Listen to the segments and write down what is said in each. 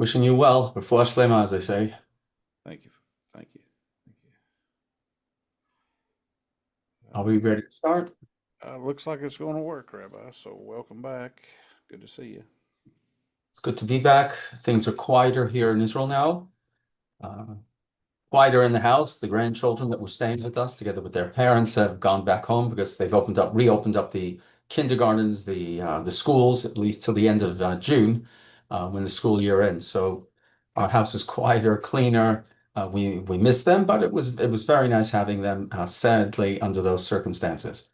Wishing you well, before Shlema, as they say. Thank you. Thank you. Thank you. Are we ready to start? Looks like it's going to work, Rabbi. So welcome back. Good to see you. It's good to be back. Things are quieter here in Israel now. Uh, Quieter in the house. The grandchildren that were staying with us, together with their parents, have gone back home because they've reopened up the kindergartens, the schools, at least till the end of June, when the school year ends. So our house is quieter, cleaner. We miss them, but it was very nice having them. Sadly, under those circumstances.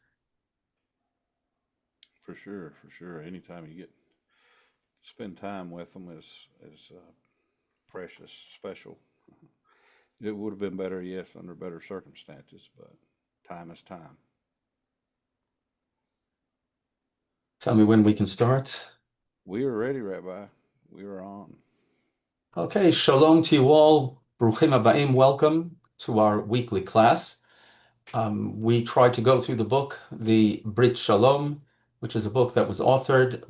For sure. For sure. Anytime you get to spend time with them is precious, special. It would have been better, yes, under better circumstances, but time is time. Tell me when we can start. We are ready, Rabbi. We are on. Okay, shalom to you all. Bruchim habayim, welcome to our weekly class. We try to go through the book, the Brit Shalom, which is a book that was authored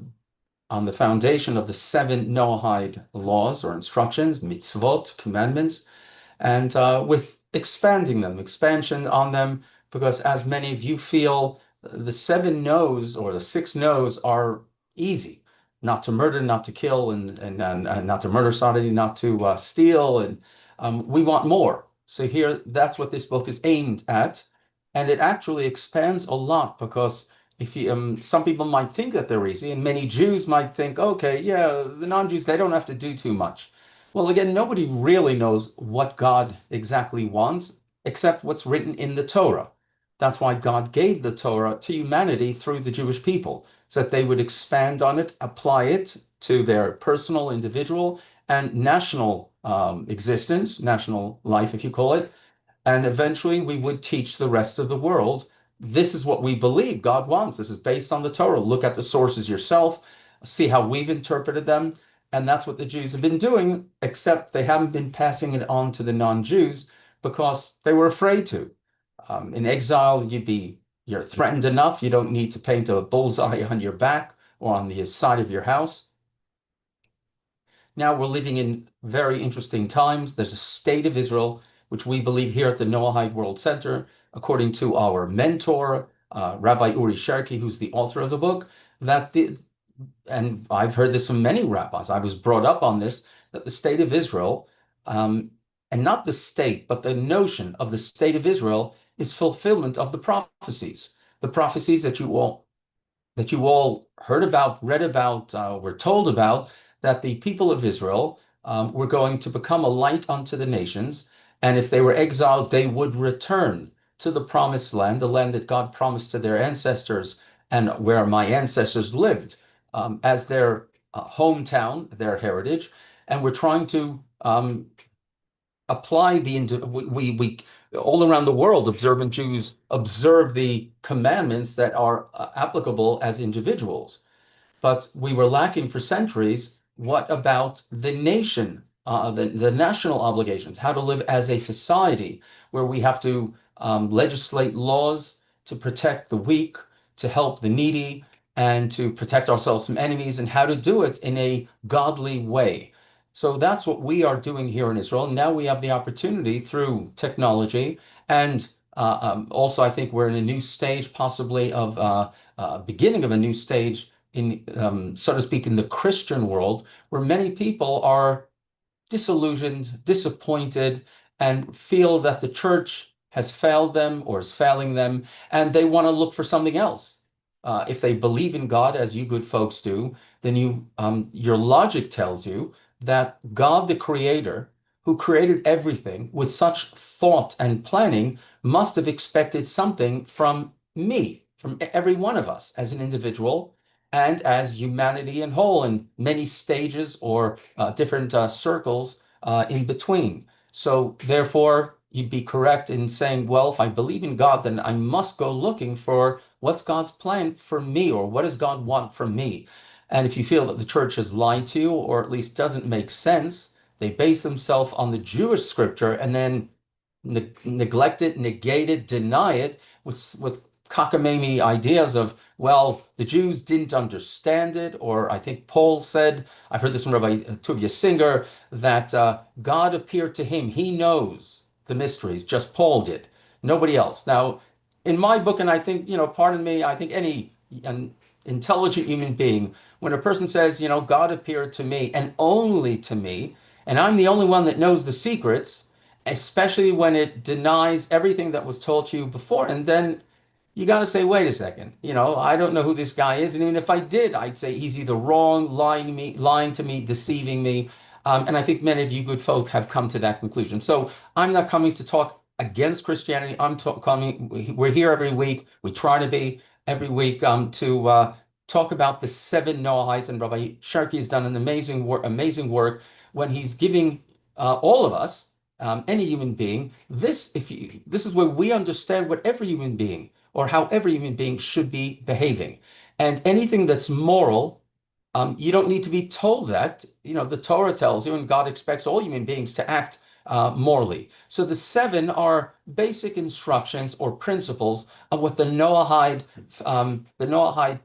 on the foundation of the 7 Noahide laws or instructions, mitzvot, commandments, and with expansion on them, because as many of you feel, the 7 no's or the 6 no's are easy. Not to murder, not to kill, and not to murder somebody, not to steal, and we want more. So here, that's what this book is aimed at, and it actually expands a lot because if you, some people might think that they're easy, and many Jews might think, okay, yeah, the non-Jews, they don't have to do too much. Well, again, nobody really knows what God exactly wants except what's written in the Torah. That's why God gave the Torah to humanity through the Jewish people, so that they would expand on it, apply it to their personal, individual, and national existence, national life, if you call it. And eventually we would teach the rest of the world. This is what we believe God wants. This is based on the Torah. Look at the sources yourself, see how we've interpreted them. And that's what the Jews have been doing, except they haven't been passing it on to the non-Jews because they were afraid to. In exile, you're threatened enough. You don't need to paint a bullseye on your back or on the side of your house. Now we're living in very interesting times. There's a state of Israel, which we believe here at the Noahide World Center, according to our mentor, Rabbi Oury Cherki, who's the author of the book, and I've heard this from many rabbis, I was brought up on this, that the state of Israel, and not the state, but the notion of the state of Israel is fulfillment of the prophecies that you all heard about, read about, were told about, that the people of Israel were going to become a light unto the nations. And if they were exiled, they would return to the promised land, the land that God promised to their ancestors and where my ancestors lived as their hometown, their heritage. And we're trying to apply we all around the world, observant Jews observe the commandments that are applicable as individuals. But we were lacking for centuries. What about the nation, the national obligations, how to live as a society where we have to legislate laws to protect the weak, to help the needy, and to protect ourselves from enemies, and how to do it in a godly way. So that's what we are doing here in Israel. Now we have the opportunity through technology, and also I think we're in a new stage, possibly of beginning of a new stage in, so to speak, in the Christian world, where many people are disillusioned, disappointed, and feel that the church has failed them or is failing them, and they want to look for something else. If they believe in God, as you good folks do, then your logic tells you that God, the Creator, who created everything with such thought and planning, must have expected something from me, from every one of us as an individual and as humanity in whole, in many stages or different circles in between. So therefore, you'd be correct in saying, well, if I believe in God, then I must go looking for what's God's plan for me, or what does God want from me? And if you feel that the church has lied to you, or at least doesn't make sense, they base themselves on the Jewish scripture and then neglect it, negate it, deny it with cockamamie ideas of, well, the Jews didn't understand it, or I think Paul said, I've heard this from Rabbi Tuvia Singer, that God appeared to him. He knows the mysteries, just Paul did, nobody else. Now, in my book, and I think, pardon me, I think any an intelligent human being, when a person says, God appeared to me and only to me, and I'm the only one that knows the secrets, especially when it denies everything that was told to you before, and then you got to say, wait a second, I don't know who this guy is, and even if I did, I'd say he's either wrong, lying to me, deceiving me, and I think many of you good folk have come to that conclusion. So I'm not coming to talk against Christianity. Coming. We're here every week. We try to be every week to talk about the seven Noahides, and Rabbi Cherki has done an amazing work when he's giving all of us, any human being, this is where we understand what every human being or how every human being should be behaving. And anything that's moral, you don't need to be told that. The Torah tells you, and God expects all human beings to act morally. So the seven are basic instructions or principles of what the Noahide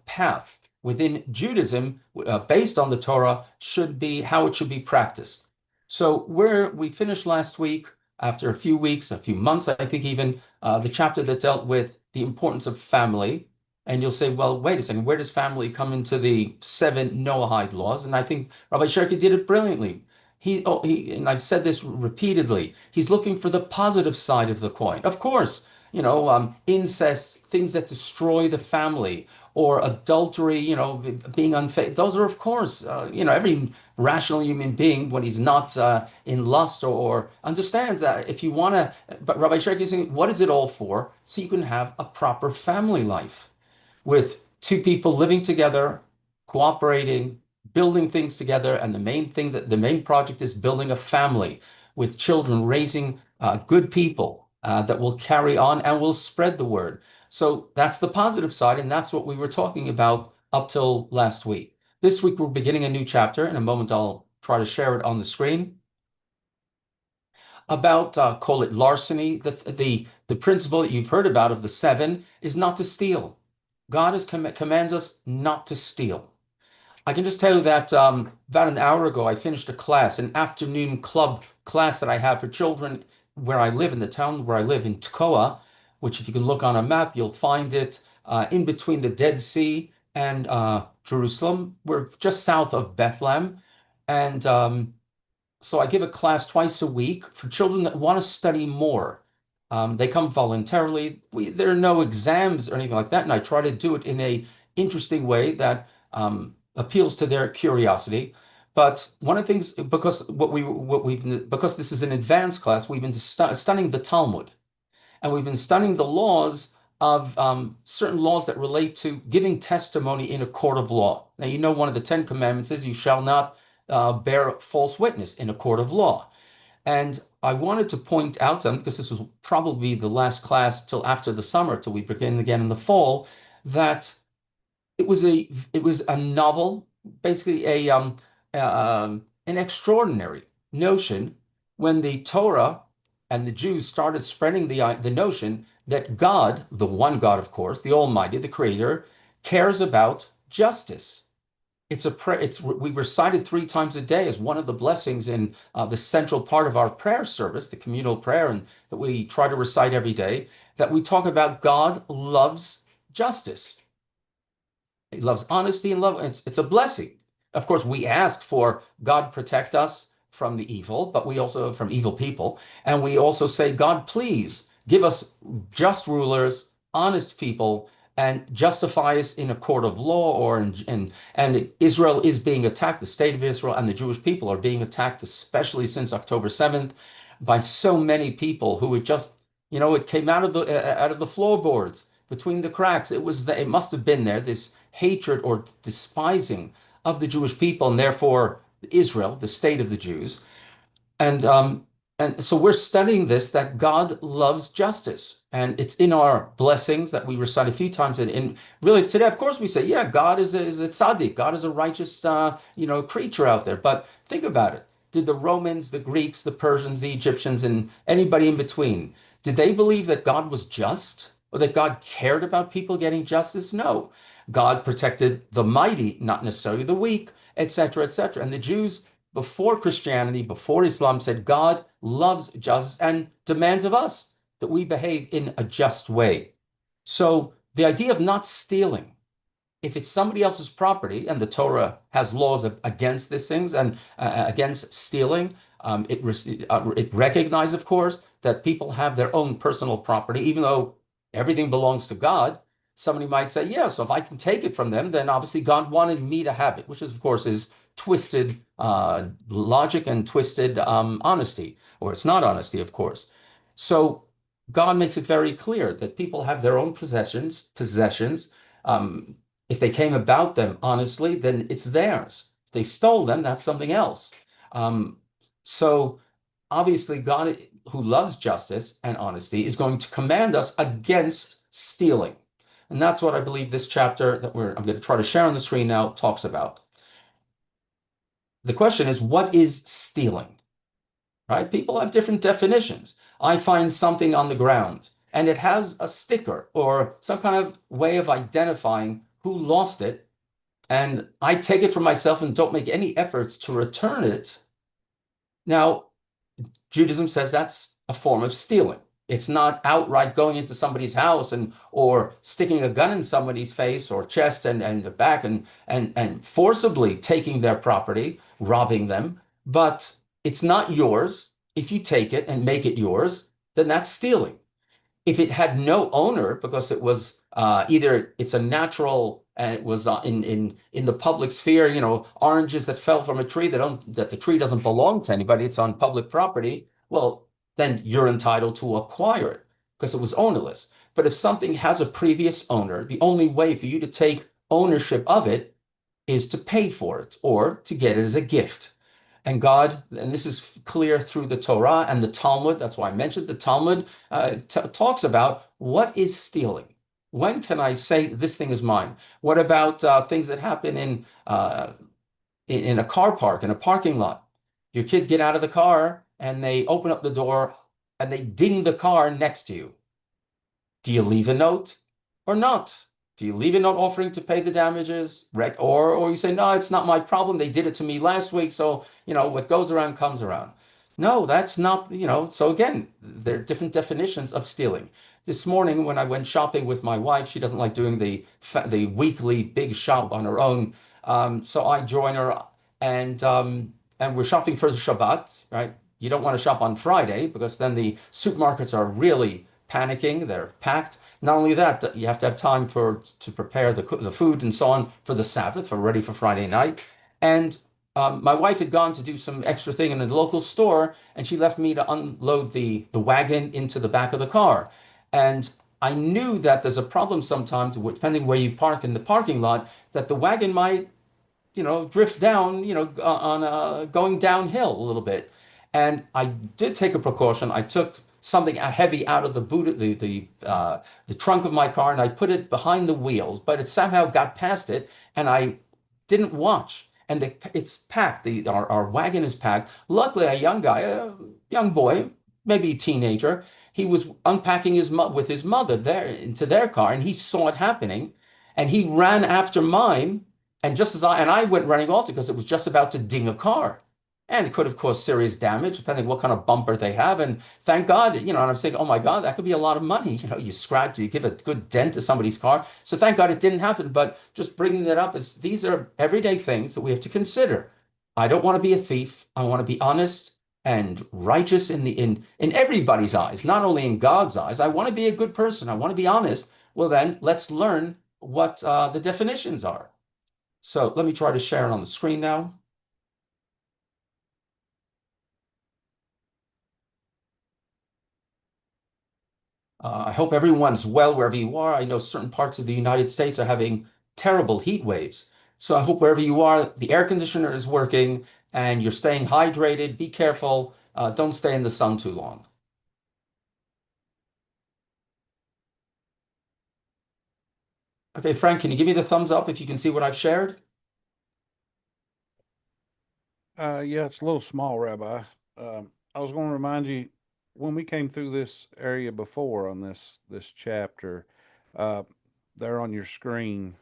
path within Judaism, based on the Torah, should be, how it should be practiced. So where we finished last week, after a few weeks, a few months, I think even, the chapter that dealt with the importance of family. And you'll say, well, wait a second, where does family come into the seven Noahide laws? And I think Rabbi Cherki did it brilliantly. And I've said this repeatedly, he's looking for the positive side of the coin. Of course, incest, things that destroy the family, or adultery, being unfaithful. Those are, of course, every rational human being, when he's not in lust or understands that if you want to, but Rabbi Cherki is saying, what is it all for? So you can have a proper family life with two people living together, cooperating, building things together. And the main project is building a family with children, raising good people that will carry on and will spread the word. So that's the positive side. And that's what we were talking about up till last week. This week, we're beginning a new chapter. In a moment, I'll try to share it on the screen about, call it larceny. The principle that you've heard about of the seven is not to steal. God commands us not to steal. I can just tell you that about an hour ago, I finished a class, an afternoon club class that I have for children where I live, in the town where I live in Tekoa, which if you can look on a map, you'll find it in between the Dead Sea and Jerusalem. We're just south of Bethlehem. And so I give a class twice a week for children that want to study more. They come voluntarily. There are no exams or anything like that, and I try to do it in a interesting way that appeals to their curiosity. But one of the things, because this is an advanced class, we've been studying the Talmud, and we've been studying the laws of certain laws that relate to giving testimony in a court of law. Now, one of the Ten Commandments is you shall not bear false witness in a court of law. And I wanted to point out to them, because this was probably the last class till after the summer, till we begin again in the fall, that it was a novel, basically an extraordinary notion when the Torah and the Jews started spreading the notion that God, the one God, of course, the Almighty, the Creator, cares about justice. We recite it 3 times a day as one of the blessings in the central part of our prayer service, the communal prayer, and that we try to recite every day, that we talk about God loves justice. He loves honesty and love. It's a blessing. Of course, we ask for God protect us from the evil, but we also from evil people. And we also say, God, please give us just rulers, honest people, and justify us in a court of law, and Israel is being attacked, the state of Israel and the Jewish people are being attacked, especially since October 7th, by so many people who it just, it came out of the floorboards, between the cracks. It must have been there, this hatred or despising of the Jewish people, and therefore Israel, the state of the Jews. And so we're studying this, that God loves justice. And it's in our blessings that we recite a few times. And really today, of course, we say, yeah, God is a tzaddik. God is a righteous, creature out there. But think about it. Did the Romans, the Greeks, the Persians, the Egyptians, and anybody in between, did they believe that God was just? Or that God cared about people getting justice? No. God protected the mighty, not necessarily the weak, etc., etc. And the Jews, before Christianity, before Islam, said God loves justice and demands of us that we behave in a just way. So the idea of not stealing, if it's somebody else's property, and the Torah has laws against these things and against stealing, it recognizes, of course, that people have their own personal property, even though everything belongs to God. Somebody might say, yeah, so if I can take it from them, then obviously God wanted me to have it, which is, of course, is twisted logic and twisted honesty, or it's not honesty, of course. So God makes it very clear that people have their own possessions. Um, if they came about them honestly, then it's theirs. If they stole them, that's something else. Um, so obviously, God, who loves justice and honesty, is going to command us against stealing. And that's what I believe this chapter that I'm going to try to share on the screen now talks about. The question is, what is stealing? Right? People have different definitions. I find something on the ground and it has a sticker or some kind of way of identifying who lost it, and I take it for myself and don't make any efforts to return it. Now, Judaism says that's a form of stealing. It's not outright going into somebody's house and or sticking a gun in somebody's face or chest and the back and forcibly taking their property, robbing them, but it's not yours. If you take it and make it yours, then that's stealing. If it had no owner because it was either it's a natural and it was in the public sphere, oranges that fell from a tree that the tree doesn't belong to anybody, it's on public property, well, then you're entitled to acquire it because it was ownerless. But if something has a previous owner, the only way for you to take ownership of it is to pay for it or to get it as a gift. And God, and this is clear through the Torah and the Talmud, that's why I mentioned the Talmud, talks about what is stealing. When can I say this thing is mine? What about things that happen in a car park, in a parking lot? Your kids get out of the car and they open up the door and they ding the car next to you. Do you leave a note or not? Do you leave a note offering to pay the damages? Or you say, no, it's not my problem. They did it to me last week. So, what goes around comes around. No, that's not, so again, there are different definitions of stealing. This morning, when I went shopping with my wife, she doesn't like doing the weekly big shop on her own. So I join her and we're shopping for the Shabbat, right? You don't want to shop on Friday because then the supermarkets are really panicking. They're packed. Not only that, you have to have time to prepare the food and so on for the Sabbath, for ready for Friday night. And my wife had gone to do some extra thing in a local store, and she left me to unload the wagon into the back of the car. And I knew that there's a problem sometimes, depending where you park in the parking lot, that the wagon might drifts down, on going downhill a little bit. And I did take a precaution. I took something heavy out of the boot, the trunk of my car, and I put it behind the wheels. But it somehow got past it, and I didn't watch. And it's packed. Our wagon is packed. Luckily, a young guy, a young boy, maybe a teenager, he was unpacking with his mother there into their car, and he saw it happening, and he ran after mine. And just as I went running off because it was just about to ding a car. And it could have caused serious damage, depending what kind of bumper they have. And thank God, and I'm saying, oh my God, that could be a lot of money. You scratch, you give a good dent to somebody's car. So thank God it didn't happen. But just bringing that up is these are everyday things that we have to consider. I don't want to be a thief. I want to be honest and righteous in everybody's eyes, not only in God's eyes. I want to be a good person. I want to be honest. Well, then let's learn what the definitions are. So let me try to share it on the screen now. I hope everyone's well wherever you are. I know certain parts of the United States are having terrible heat waves. So I hope wherever you are, the air conditioner is working and you're staying hydrated. Be careful. Don't stay in the sun too long. Okay, Frank, can you give me the thumbs up if you can see what I've shared? Yeah, it's a little small, Rabbi. I was going to remind you when we came through this area before on this chapter, uh, there on your screen,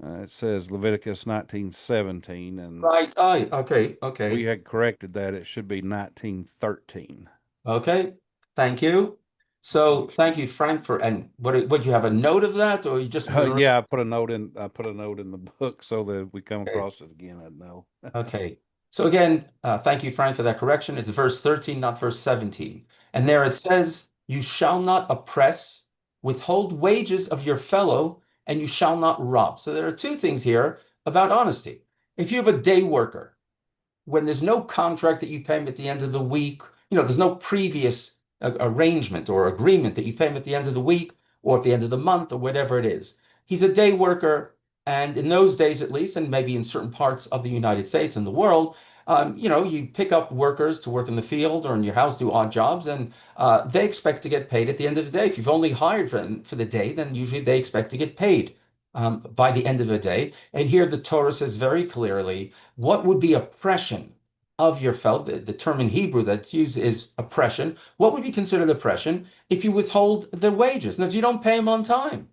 it says Leviticus 19:17, and Right. Aye. Okay. we Okay. had corrected that. It should be 19:13. Okay. Thank you. Just So make sure. thank you, Frank, for and what would you have a note of that, or you just literally? Yeah, I put a note in. I put a note in the book so that if we come Okay. across it again, I'd know. Okay. So again, thank you, Frank, for that correction. It's verse 13, not verse 17. And there it says, "You shall not oppress, withhold wages of your fellow, and you shall not rob." So there are two things here about honesty. If you have a day worker, when there's no contract that you pay him at the end of the week, there's no previous arrangement or agreement that you pay him at the end of the week or at the end of the month or whatever it is. He's a day worker. And in those days, at least, and maybe in certain parts of the United States and the world, you pick up workers to work in the field or in your house, do odd jobs, and they expect to get paid at the end of the day. If you've only hired for the day, then usually they expect to get paid by the end of the day. And here the Torah says very clearly, what would be oppression of your fellow? The term in Hebrew that's used is oppression. What would be considered oppression if you withhold their wages? Now, you don't pay them on time,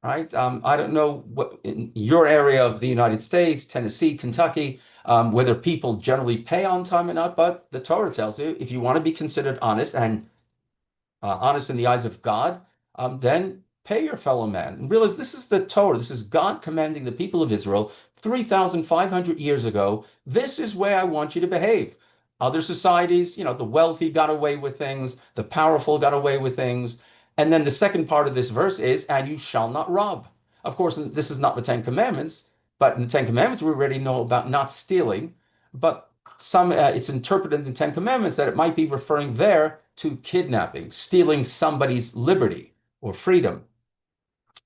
right? I don't know what in your area of the United States, Tennessee, Kentucky, whether people generally pay on time or not, but the Torah tells you if you want to be considered honest and honest in the eyes of God, then pay your fellow man. And realize this is the Torah. This is God commanding the people of Israel 3,500 years ago. This is where I want you to behave. Other societies, the wealthy got away with things, the powerful got away with things. And then the second part of this verse is, and you shall not rob. Of course, this is not the Ten Commandments, but in the Ten Commandments, we already know about not stealing. But it's interpreted in the Ten Commandments that it might be referring there to kidnapping, stealing somebody's liberty or freedom.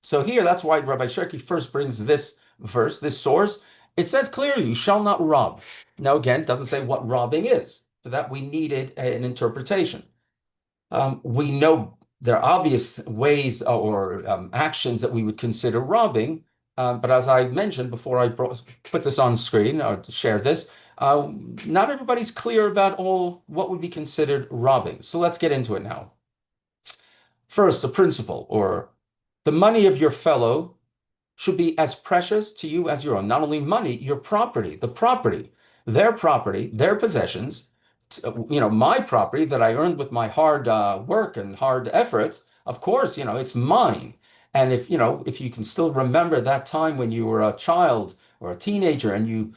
So here, that's why Rabbi Cherki first brings this verse, this source. It says clearly, you shall not rob. Now, again, it doesn't say what robbing is. For that, we needed an interpretation. We know there are obvious ways or actions that we would consider robbing. But as I mentioned before put this on screen or share this, not everybody's clear about all what would be considered robbing. So let's get into it now. First, the principle or the money of your fellow should be as precious to you as your own. Not only money, your property, their property, their possessions, my property that I earned with my hard work and hard efforts. Of course, it's mine. And if you can still remember that time when you were a child or a teenager and you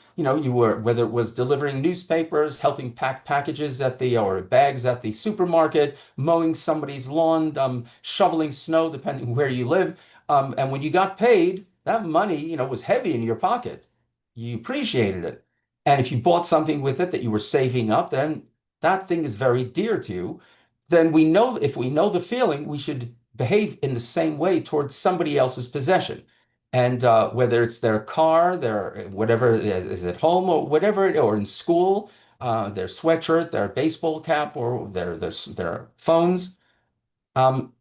were, whether it was delivering newspapers, helping pack packages or bags at the supermarket, mowing somebody's lawn, shoveling snow, depending where you live, and when you got paid, that money, was heavy in your pocket. You appreciated it. And if you bought something with it that you were saving up, then that thing is very dear to you. Then if we know the feeling, we should behave in the same way towards somebody else's possession. And whether it's their car, their whatever is at home or whatever, or in school, their sweatshirt, their baseball cap, or their phones, and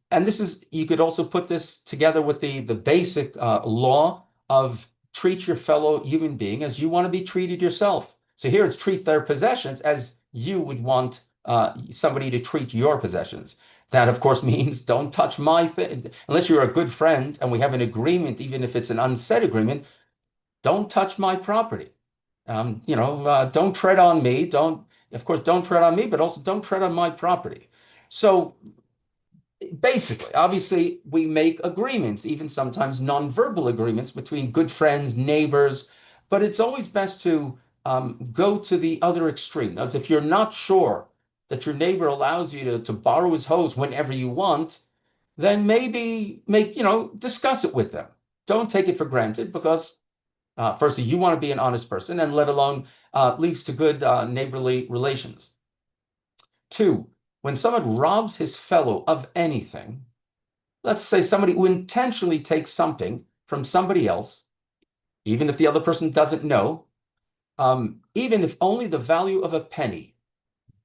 you could also put this together with the basic law of treat your fellow human being as you want to be treated yourself. So here it's treat their possessions as you would want somebody to treat your possessions. That, of course, means don't touch my thing. Unless you're a good friend and we have an agreement, even if it's an unsaid agreement, don't touch my property. Don't tread on me. Of course, don't tread on me, but also don't tread on my property. So basically, obviously, we make agreements, even sometimes nonverbal agreements between good friends, neighbors, but it's always best to go to the other extreme. That's if you're not sure that your neighbor allows you to borrow his hose whenever you want, then maybe discuss it with them. Don't take it for granted because firstly, you want to be an honest person, and let alone leads to good neighborly relations. Two, when someone robs his fellow of anything, let's say somebody who intentionally takes something from somebody else, even if the other person doesn't know, even if only the value of a penny,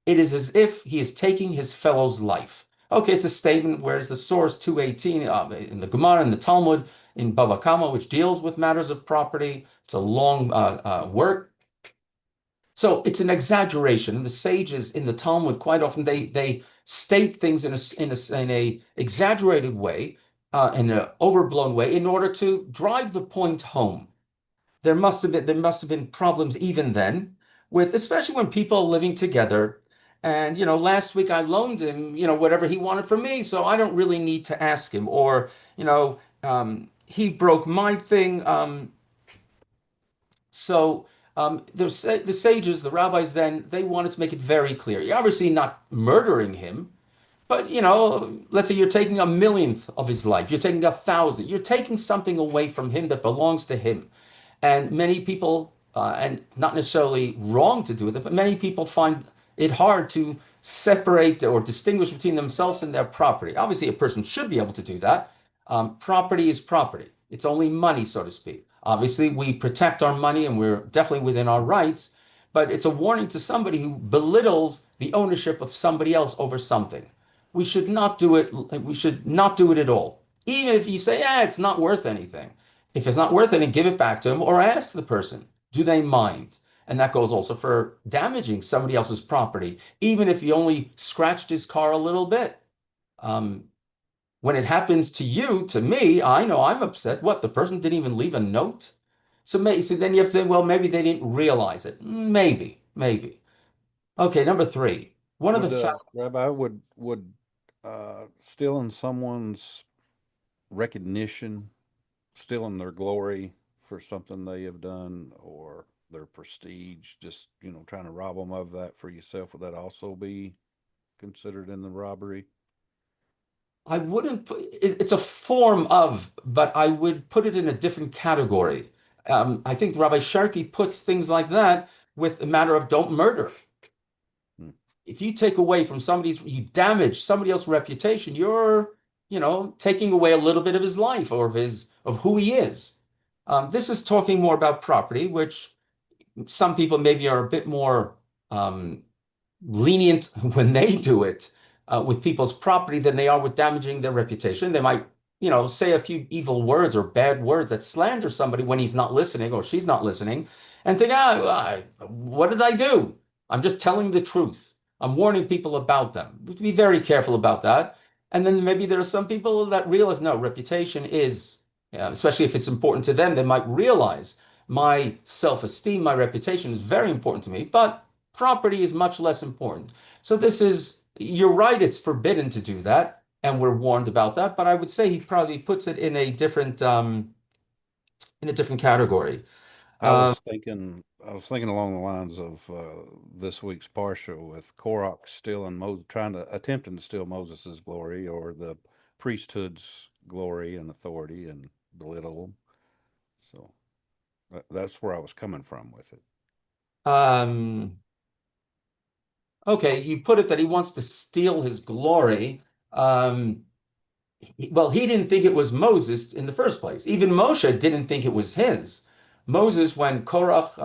it is as if he is taking his fellow's life. Okay, it's a statement, whereas the source 218 in the Gemara and the Talmud in Bava Kama, which deals with matters of property, it's a long work. So it's an exaggeration. And the sages in the Talmud, quite often, they state things in a exaggerated way, in an overblown way, in order to drive the point home. There must have been problems even then with, especially when people are living together. And last week I loaned him whatever he wanted from me, so I don't really need to ask him. Or he broke my thing. The sages, the rabbis, then they wanted to make it very clear. You're obviously not murdering him, but let's say you're taking a millionth of his life. You're taking 1,000. You're taking something away from him that belongs to him. And many people, and not necessarily wrong to do it, but many people find it hard to separate or distinguish between themselves and their property. Obviously, a person should be able to do that. Property is property. It's only money, so to speak. Obviously, we protect our money and we're definitely within our rights, but it's a warning to somebody who belittles the ownership of somebody else over something. We should not do it. We should not do it at all. Even if you say, yeah, it's not worth anything. If it's not worth it, give it back to them or ask the person, do they mind? And that goes also for damaging somebody else's property, even if you only scratched his car a little bit. Um, when it happens to you, to me, I know I'm upset. What, the person didn't even leave a note? So then you have to say, well, maybe they didn't realize it. Maybe. Okay, number three. One of the Would fa Rabbi, would stealing someone's recognition, stealing their glory for something they have done, or their prestige, just trying to rob them of that for yourself, would that also be considered in the robbery? I wouldn't put it's a form of, but I would put it in a different category. I think Rabbi Cherki puts things like that with a matter of don't murder. Hmm. If you take away from you damage somebody else's reputation, you're, taking away a little bit of his life or of who he is. This is talking more about property, which some people maybe are a bit more um, lenient when they do it with people's property than they are with damaging their reputation. They might, say a few evil words or bad words that slander somebody when he's not listening or she's not listening, and think, what did I do? I'm just telling the truth. I'm warning people about them. We have to be very careful about that. And then maybe there are some people that realize, no, reputation is, especially if it's important to them, they might realize my self-esteem, my reputation is very important to me, but property is much less important. So you're right, it's forbidden to do that, and we're warned about that. But I would say he probably puts it in a different category. Um, I was thinking along the lines of this week's parsha with Korach stealing Moses, attempting to steal Moses's glory or the priesthood's glory and authority and belittle them. So that's where I was coming from with it. um, okay, you put it that he wants to steal his glory. Um, well, he didn't think it was Moses in the first place. Even Moshe didn't think it was his. Moses, when Korach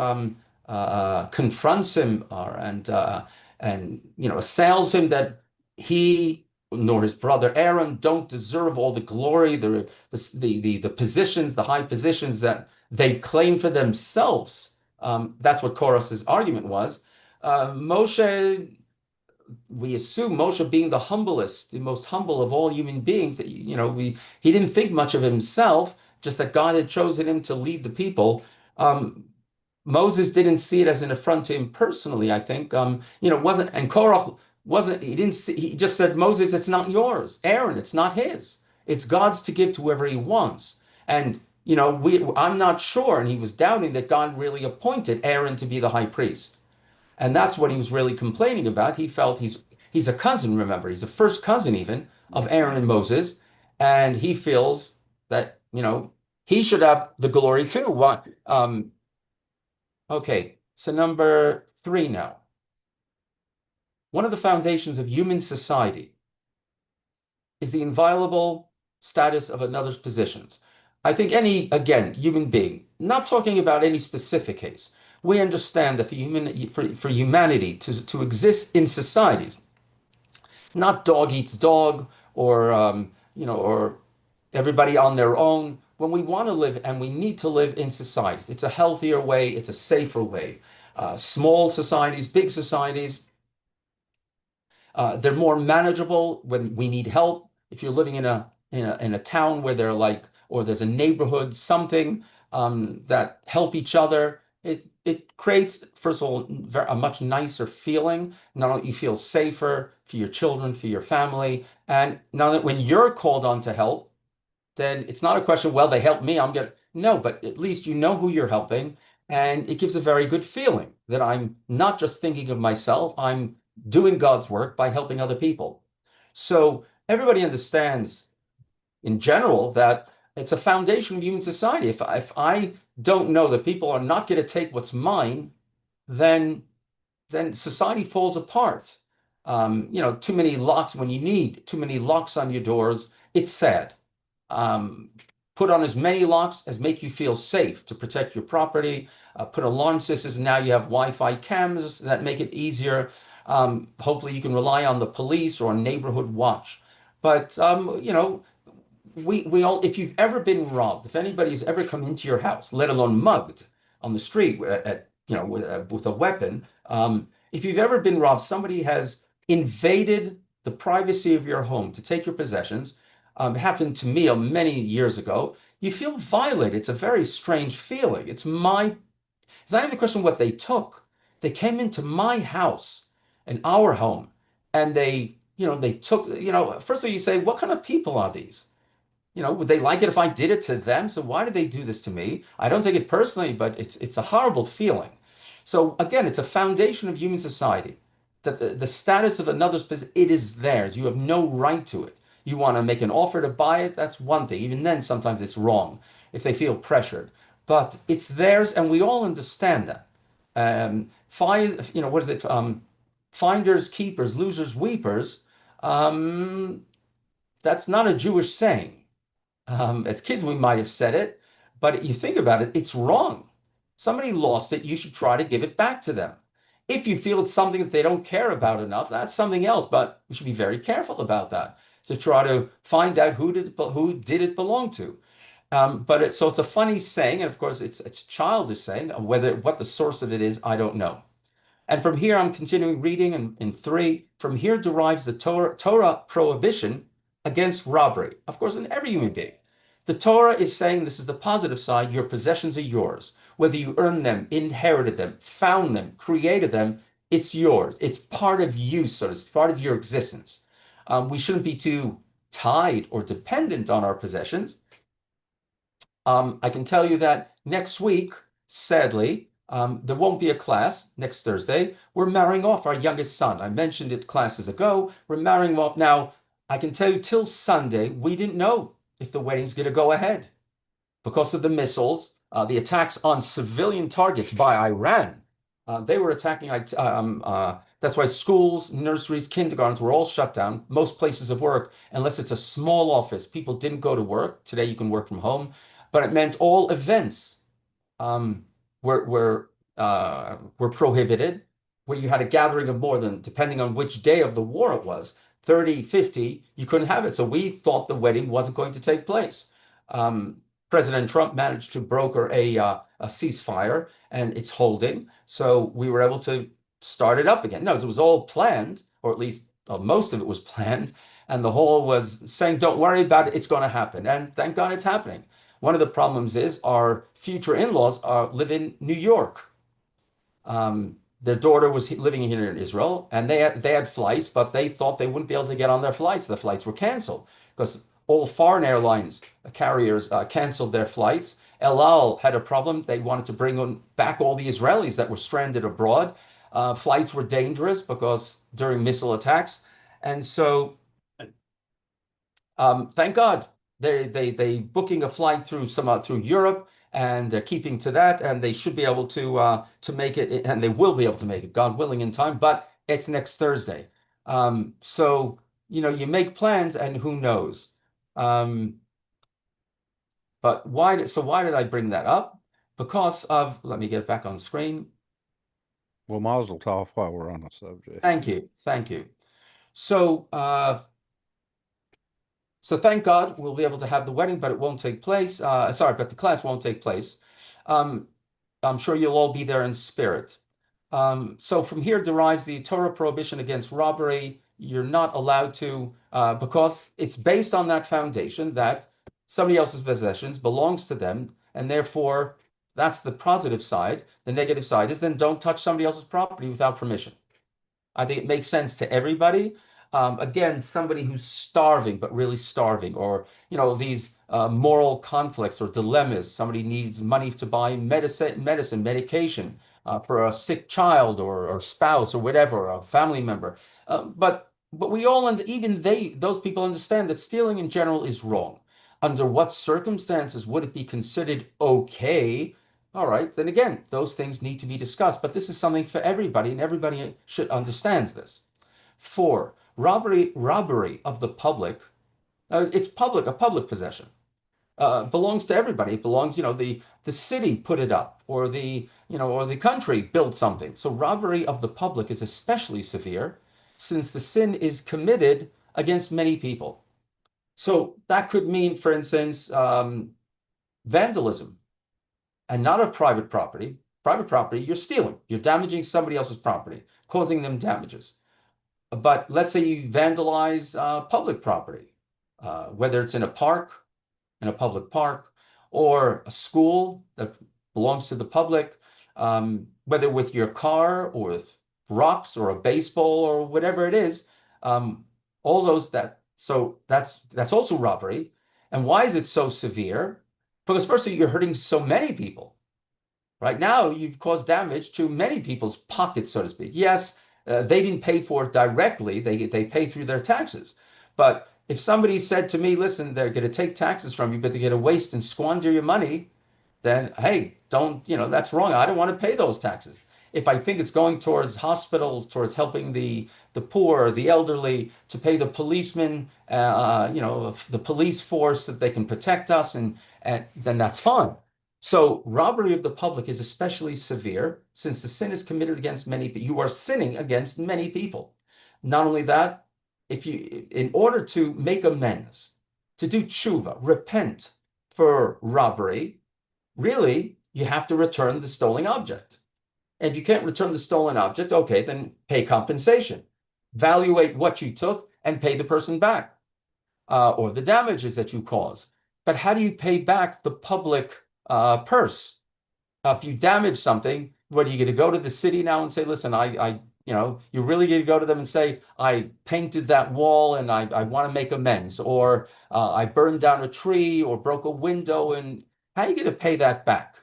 confronts him and assails him that he nor his brother Aaron don't deserve all the glory, the positions, the high positions that they claim for themselves. That's what Korach's argument was. Moshe we assume Moshe being the humblest, the most humble of all human beings, that he didn't think much of himself, just that God had chosen him to lead the people. Um, Moses didn't see it as an affront to him personally, I think. Wasn't and Korach wasn't, he didn't see, he just said, Moses, it's not yours. Aaron, it's not his. It's God's to give to whoever he wants. And I'm not sure, and he was doubting that God really appointed Aaron to be the high priest. And that's what he was really complaining about. He felt he's a cousin, remember, he's a first cousin even of Aaron and Moses, and he feels that he should have the glory too. What? Okay, so number three now. One of the foundations of human society is the inviolable status of another's positions. I think again, human being, not talking about any specific case, we understand that for humanity to exist in societies, not dog eats dog or everybody on their own. When we want to live and we need to live in societies, it's a healthier way, it's a safer way. Small societies, big societies, They're more manageable when we need help. If you're living in a town where they're like, or there's a neighborhood, something that help each other, it creates, first of all, a much nicer feeling. Not only you feel safer for your children, for your family, and now that when you're called on to help, then it's not a question, well, they helped me, I'm gonna, no, but at least you know who you're helping. And it gives a very good feeling that I'm not just thinking of myself, I'm doing God's work by helping other people. So everybody understands in general that it's a foundation of human society. If I don't know that people are not going to take what's mine, then society falls apart. Too many locks when you need too many locks on your doors, it's sad. Um, Put on as many locks as make you feel safe to protect your property. Put alarm systems. Now you have Wi-Fi cameras that make it easier. Hopefully you can rely on the police or a neighborhood watch. But we all, if you've ever been robbed, if anybody's ever come into your house, let alone mugged on the street with a weapon, if you've ever been robbed, somebody has invaded the privacy of your home to take your possessions. Happened to me many years ago. You feel violated. It's a very strange feeling. It's not even a question of what they took. They came into my house and our home, and they took, first of all, you say, what kind of people are these? Would they like it if I did it to them? So why did they do this to me? I don't take it personally, but it's a horrible feeling. So again, it's a foundation of human society that the status of another's possession, it is theirs. You have no right to it. You want to make an offer to buy it, that's one thing. Even then, sometimes it's wrong if they feel pressured. But it's theirs, and we all understand that. What is it? Finders, keepers, losers, weepers. Um, that's not a Jewish saying. As kids, we might have said it, but you think about it, it's wrong. Somebody lost it, you should try to give it back to them. If you feel it's something that they don't care about enough, that's something else, but we should be very careful about that to try to find out who did it belong to. So it's a funny saying, and of course it's childish saying. Whether what the source of it is, I don't know. And from here, I'm continuing reading in 3. From here derives the Torah prohibition against robbery. Of course, in every human being. The Torah is saying this is the positive side. Your possessions are yours. Whether you earned them, inherited them, found them, created them, it's yours. It's part of you, so it's part of your existence. We shouldn't be too tied or dependent on our possessions. I can tell you that next week, sadly, there won't be a class next Thursday. We're marrying off our youngest son. I mentioned it classes ago. We're marrying him off. Now, I can tell you till Sunday, we didn't know if the wedding's going to go ahead because of the missiles, the attacks on civilian targets by Iran. They were attacking, that's why schools, nurseries, kindergartens were all shut down. Most places of work, unless it's a small office, people didn't go to work. Today you can work from home, but it meant all events um, were prohibited, where you had a gathering of more than, depending on which day of the war it was, 30, 50, you couldn't have it. So we thought the wedding wasn't going to take place. Um, President Trump managed to broker a ceasefire, and it's holding. So we were able to start it up again. No, it was all planned, or at least most of it was planned. And the whole was saying, don't worry about it, it's going to happen. And thank God it's happening. One of the problems is our future in-laws live in New York. Their daughter was living here in Israel, and they had flights, but they thought they wouldn't be able to get on their flights. The flights were canceled because all foreign airlines carriers canceled their flights. El Al had a problem. They wanted to bring back all the Israelis that were stranded abroad. Flights were dangerous because during missile attacks, so thank God they booking a flight through Europe, and they're keeping to that, and they should be able to make it, and they will be able to make it, God willing, in time. But it's next Thursday, so you make plans, and who knows? Um, but why? So why did I bring that up? Because of, let me get it back on screen. Well, Mazel Tov while we're on the subject. Thank you, thank you. So. So thank God we'll be able to have the wedding, but it won't take place. Sorry, but the class won't take place. Um, I'm sure you'll all be there in spirit. So from here derives the Torah prohibition against robbery. you're not allowed to, because it's based on that foundation that somebody else's possessions belongs to them, and therefore that's the positive side. The negative side is then don't touch somebody else's property without permission. I think it makes sense to everybody. Again, somebody who's starving, but really starving, or these moral conflicts or dilemmas. Somebody needs money to buy medication for a sick child or spouse or whatever, a family member. But we all, and even those people understand that stealing in general is wrong. Under what circumstances would it be considered okay? All right, then again, those things need to be discussed, but this is something for everybody, and everybody should understands this. Four, robbery of the public. It's public, a public possession. Belongs to everybody. It belongs, the city put it up, or the country built something. So robbery of the public is especially severe, since the sin is committed against many people. So that could mean, for instance, vandalism, and not of private property. Private property, you're stealing, you're damaging somebody else's property, causing them damages. But let's say you vandalize public property, whether it's in a public park, or a school that belongs to the public, whether with your car or with rocks or a baseball or whatever it is, all those so that's also robbery. And why is it so severe? Because firstly, you're hurting so many people. Right now, you've caused damage to many people's pockets, so to speak. Yes, they didn't pay for it directly. They pay through their taxes. But if somebody said to me, listen, they're going to take taxes from you, but they're going to waste and squander your money, then hey, don't, that's wrong. I don't want to pay those taxes. If I think it's going towards hospitals, towards helping the poor, the elderly, to pay the policemen, the police force that they can protect us, and then that's fine. So robbery of the public is especially severe since the sin is committed against many people. You are sinning against many people. Not only that, in order to make amends, to do tshuva, repent for robbery, really, you have to return the stolen object. And if you can't return the stolen object, okay, then pay compensation. Evaluate what you took and pay the person back, or the damages that you caused. But how do you pay back the public purse? If you damage something, what are you going to go to the city now and say, listen, you're really going to go to them and say, I painted that wall and I want to make amends, or I burned down a tree or broke a window, and how are you going to pay that back?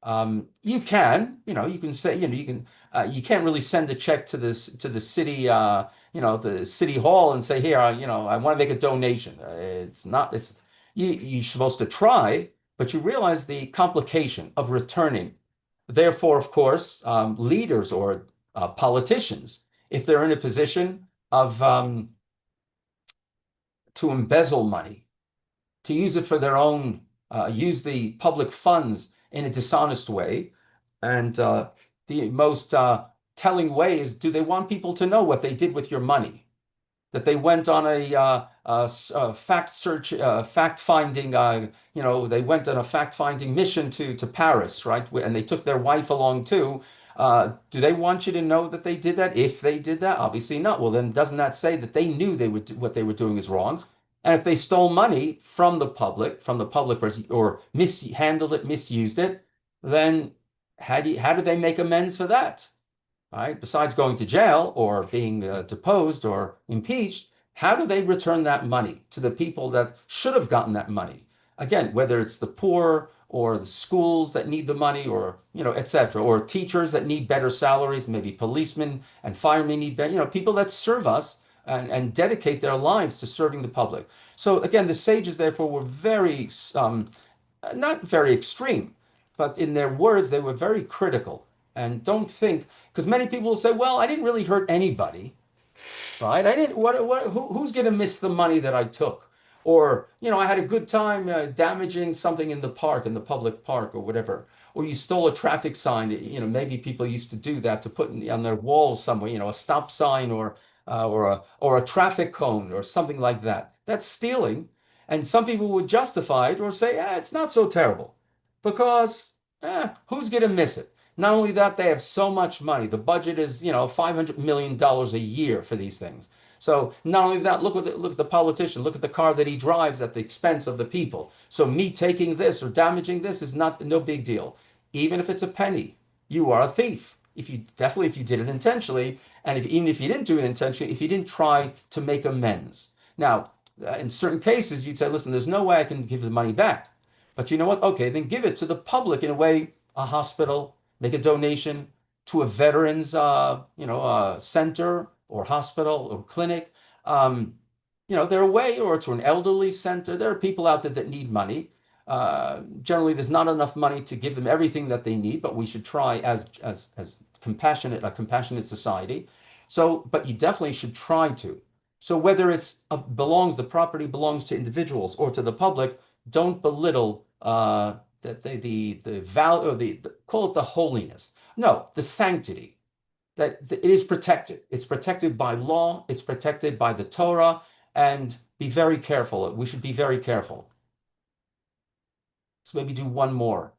You can say, you can't really send a check to the city, the city hall and say, here, I want to make a donation. You're supposed to try, but you realize the complication of returning. Therefore, of course, leaders or politicians, if they're in a position of to embezzle money, to use it for their own, use the public funds in a dishonest way. And the most telling way is, do they want people to know what they did with your money? That they went on a fact-finding, they went on a fact-finding mission to Paris, right? And they took their wife along too. Do they want you to know that they did that? If they did that, obviously not. Well, then doesn't that say that they knew what they were doing is wrong? And if they stole money from the public, or mishandled it, misused it, then how do they make amends for that? Right? Besides going to jail or being deposed or impeached, how do they return that money to the people that should have gotten that money? Again, whether it's the poor or the schools that need the money, or etc., or teachers that need better salaries, maybe policemen and firemen need better, people that serve us and dedicate their lives to serving the public. So again, the sages therefore were very not very extreme, but in their words, they were very critical. And don't think, because many people will say, well, I didn't really hurt anybody, right? I didn't, who's going to miss the money that I took? Or, I had a good time damaging something in the park, in the public park or whatever. Or you stole a traffic sign. Maybe people used to do that to put on their walls somewhere, a stop sign, or a traffic cone or something like that. That's stealing. And some people would justify it or say, it's not so terrible because who's going to miss it? Not only that, they have so much money. The budget is, $500 million a year for these things. So not only that, look at the politician, look at the car that he drives at the expense of the people. So me taking this or damaging this is no big deal. Even if it's a penny, you are a thief. If you did it intentionally, and even if you didn't do it intentionally, if you didn't try to make amends. Now, in certain cases, you'd say, listen, there's no way I can give the money back. But you know what? Okay, then give it to the public in a way, a hospital, make a donation to a veterans, center or hospital or clinic. Um, there are way, or to an elderly center. There are people out there that need money. Generally, there's not enough money to give them everything that they need, but we should try as a compassionate society. So, but you definitely should try to. So whether the property belongs to individuals or to the public, don't belittle the value or call it the holiness. No, the sanctity that it is protected. It's protected by law. It's protected by the Torah, and be very careful. We should be very careful. Let's maybe do one more.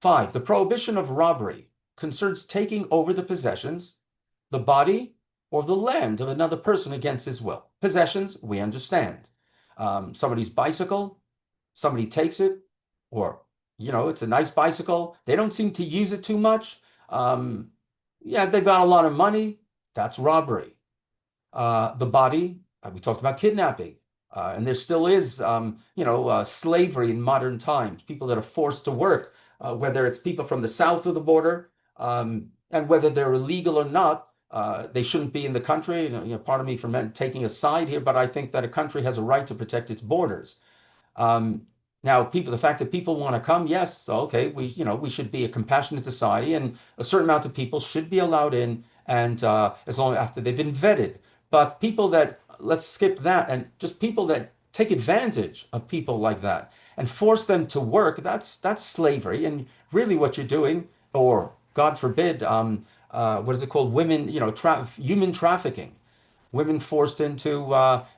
5, the prohibition of robbery concerns taking over the possessions, the body, or the land of another person against his will. Possessions, we understand. Somebody's bicycle, somebody takes it, or, it's a nice bicycle. They don't seem to use it too much. Yeah, they've got a lot of money. That's robbery. The body, we talked about kidnapping. And there still is, slavery in modern times, people that are forced to work, whether it's people from the south of the border, and whether they're illegal or not, they shouldn't be in the country. Pardon me for taking a side here, but I think that a country has a right to protect its borders. Now, the fact that people want to come, yes, so, okay, we should be a compassionate society, and a certain amount of people should be allowed in, and as long after they've been vetted. But people that let's skip that, and just people that take advantage of people like that and force them to work, that's slavery. And really, what you're doing, or God forbid, what is it called? Women, human trafficking, women forced into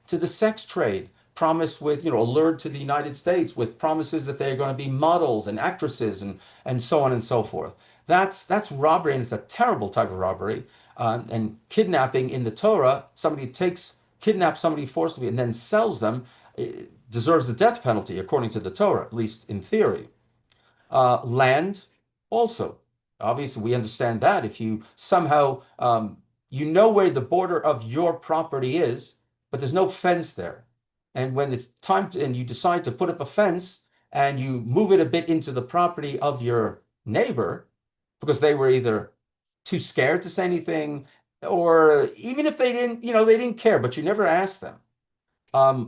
to the sex trade, promised with, allured to the United States with promises that they're going to be models and actresses and so on and so forth. That's robbery, and it's a terrible type of robbery. And kidnapping in the Torah, somebody kidnaps somebody forcibly and then sells them, deserves the death penalty according to the Torah, at least in theory. Land also. Obviously, we understand that if you somehow, you know where the border of your property is, but there's no fence there. And when it's time to, and you decide to put up a fence and you move it a bit into the property of your neighbor, because they were either too scared to say anything, or even if they didn't care, but you never asked them.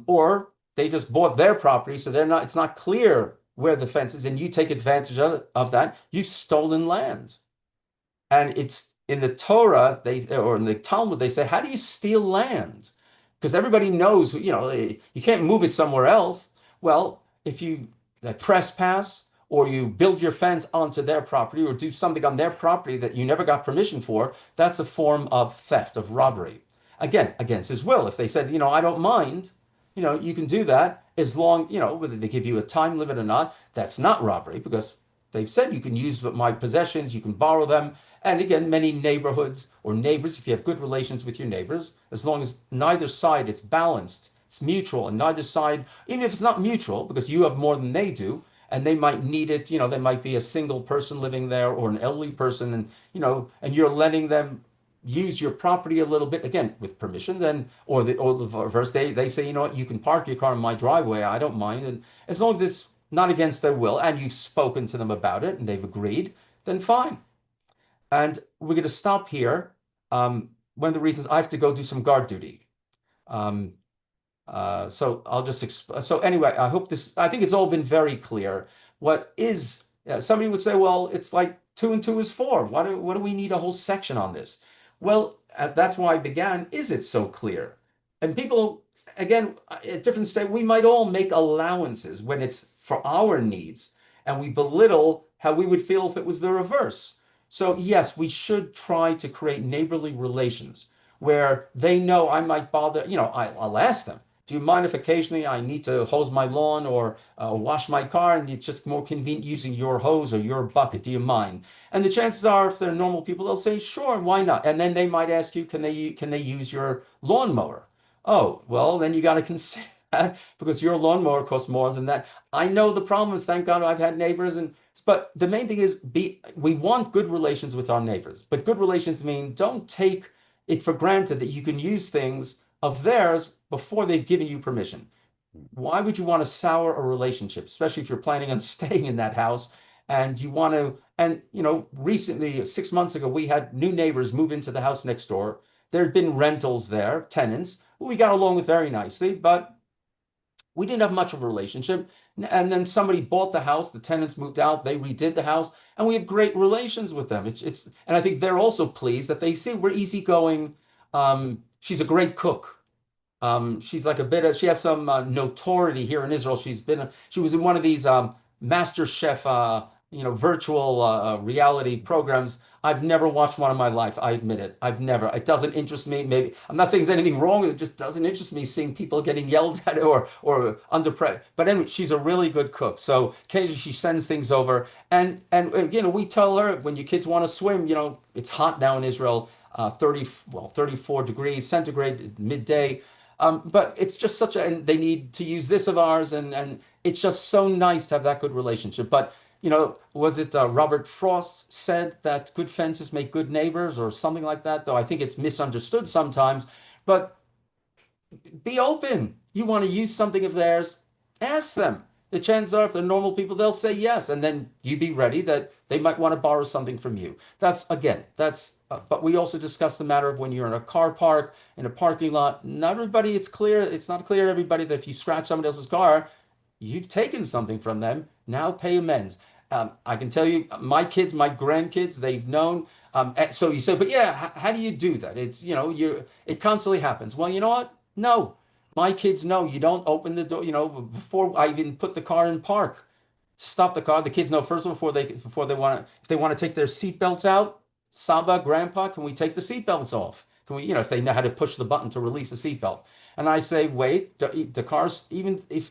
Or they just bought their property, so it's not clear where the fence is, and you take advantage of that. You've stolen land. And it's in the Torah, or in the Talmud, they say, how do you steal land? Because everybody knows, you can't move it somewhere else. Well, if you trespass, or you build your fence onto their property, or do something on their property that you never got permission for, that's a form of theft, of robbery. Again, against his will. If they said, I don't mind, you can do that as long, whether they give you a time limit or not, that's not robbery, because they've said you can use my possessions, you can borrow them. And again, many neighborhoods or neighbors, if you have good relations with your neighbors, as long as neither side, it's balanced, it's mutual, and neither side, even if it's not mutual, because you have more than they do, and they might need it, they might be a single person living there or an elderly person, and, and you're letting them use your property a little bit, again, with permission, then, or the reverse, they say, you can park your car in my driveway, I don't mind. And as long as it's not against their will, and you've spoken to them about it, and they've agreed, then fine. And we're going to stop here. One of the reasons I have to go do some guard duty. Um, so I'll just so anyway, I think it's all been very clear. What is, somebody would say, well, it's like 2 and 2 is 4. What do we need a whole section on this? Well, that's why I began. Is it so clear? And people, again, at different stages, we might all make allowances when it's for our needs, and we belittle how we would feel if it was the reverse. So yes, we should try to create neighborly relations where they know I might bother, I'll ask them. do you mind if occasionally I need to hose my lawn or wash my car and it's just more convenient using your hose or your bucket? Do you mind? And the chances are, if they're normal people, they'll say, sure, why not? And then they might ask you, can they use your lawnmower? Oh, well, then you got to consider that because your lawnmower costs more than that. I know the problems. Thank God I've had neighbors and but the main thing is we want good relations with our neighbors, but good relations mean don't take it for granted that you can use things of theirs before they've given you permission. Why would you want to sour a relationship, especially if you're planning on staying in that house and you want to? And recently, 6 months ago, we had new neighbors move into the house next door. There had been rentals there, tenants who we got along with very nicely, but we didn't have much of a relationship. And then somebody bought the house, the tenants moved out, they redid the house, and we have great relations with them. And I think they're also pleased that they see we're easygoing. She's a great cook. She's like she has some notoriety here in Israel. She was in one of these Master Chef, virtual reality programs. I've never watched one in my life. I admit it. I've never. It doesn't interest me. Maybe I'm not saying there's anything wrong with it. It just doesn't interest me seeing people getting yelled at or under pressure. But anyway, she's a really good cook. So occasionally she sends things over, and we tell her when your kids want to swim. It's hot now in Israel. 34 degrees centigrade midday. But it's just and they need to use this of ours, and it's just so nice to have that good relationship. But was it Robert Frost said that good fences make good neighbors or something like that? Though I think it's misunderstood sometimes. But be open. You want to use something of theirs, ask them. The chances are, if they're normal people, they'll say yes. And then you be ready that they might want to borrow something from you. But we also discuss the matter of when you're in a car park, in a parking lot. Not everybody, it's not clear to everybody that if you scratch somebody else's car, you've taken something from them. Now pay amends. I can tell you, my kids, my grandkids, they've known. So you say, but yeah, how do you do that? It constantly happens. Well, you know what? No, my kids know you don't open the door. Before I even put the car in park, stop the car. The kids know first of all before they want to if they want to take their seatbelts out. Saba, Grandpa, can we take the seatbelts off? Can we, if they know how to push the button to release the seatbelt? And I say, wait, the car's even if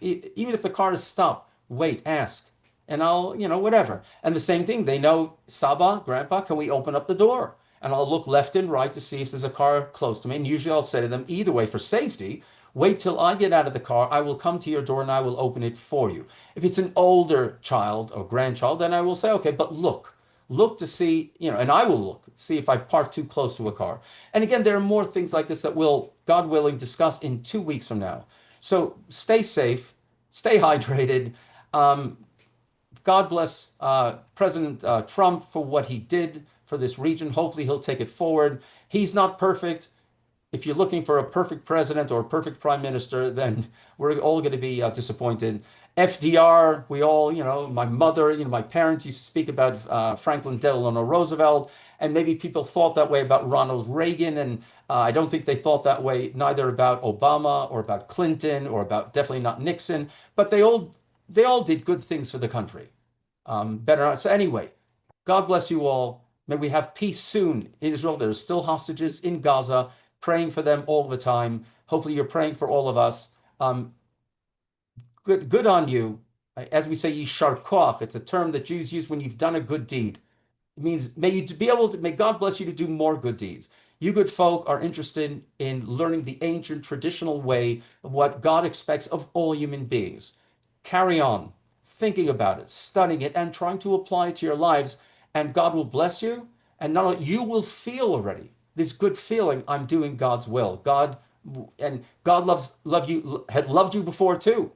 the car is stopped, wait, ask, and I'll whatever. And the same thing, they know, Saba, Grandpa, can we open up the door? And I'll look left and right to see if there's a car close to me. And usually I'll say to them, either way, for safety, wait till I get out of the car. I will come to your door and I will open it for you. If it's an older child or grandchild, then I will say, okay, but look to see, and I will look, see if I park too close to a car. And again, there are more things like this that we'll, God willing, discuss in 2 weeks from now. So stay safe, stay hydrated. Um, God bless President Trump for what he did for this region. Hopefully, he'll take it forward. He's not perfect. If you're looking for a perfect president or a perfect prime minister, then we're all going to be disappointed. FDR, we all, my mother, my parents used to speak about Franklin Delano Roosevelt, and maybe people thought that way about Ronald Reagan, and I don't think they thought that way neither about Obama or about Clinton or about definitely not Nixon, but they all did good things for the country. Better. So anyway, God bless you all. May we have peace soon in Israel. There are still hostages in Gaza, praying for them all the time. Hopefully, you're praying for all of us. Good on you. As we say, yishar koach. It's a term that Jews use when you've done a good deed. It means may God bless you to do more good deeds. You good folk are interested in learning the ancient traditional way of what God expects of all human beings. Carry on thinking about it, studying it, and trying to apply it to your lives, and God will bless you. And not only you will feel already this good feeling, I'm doing God's will. God had loved you before too.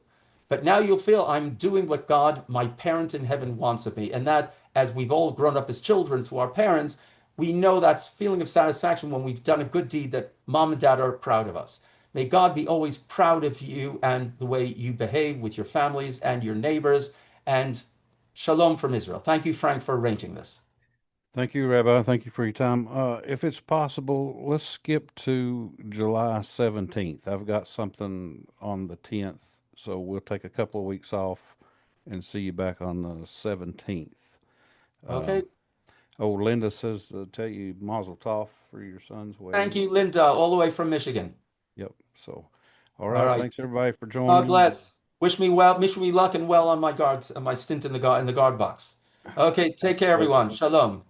But now you'll feel I'm doing what God, my parent in heaven, wants of me. And that, as we've all grown up as children to our parents, we know that feeling of satisfaction when we've done a good deed that mom and dad are proud of us. May God be always proud of you and the way you behave with your families and your neighbors. And shalom from Israel. Thank you, Frank, for arranging this. Thank you, Rabbi. Thank you for your time. If it's possible, let's skip to July 17th. I've got something on the 10th, so we'll take a couple of weeks off and see you back on the 17th. Okay. Oh, Linda says to tell you Mazel Tov for your son's Thank wedding. you, Linda, all the way from Michigan. Yep. So, All All right. right. Thanks everybody for God joining. bless. Wish me well. Wish me luck and well on my guards, on my stint in the guard box. Okay. Take care, everyone. Absolutely. Shalom.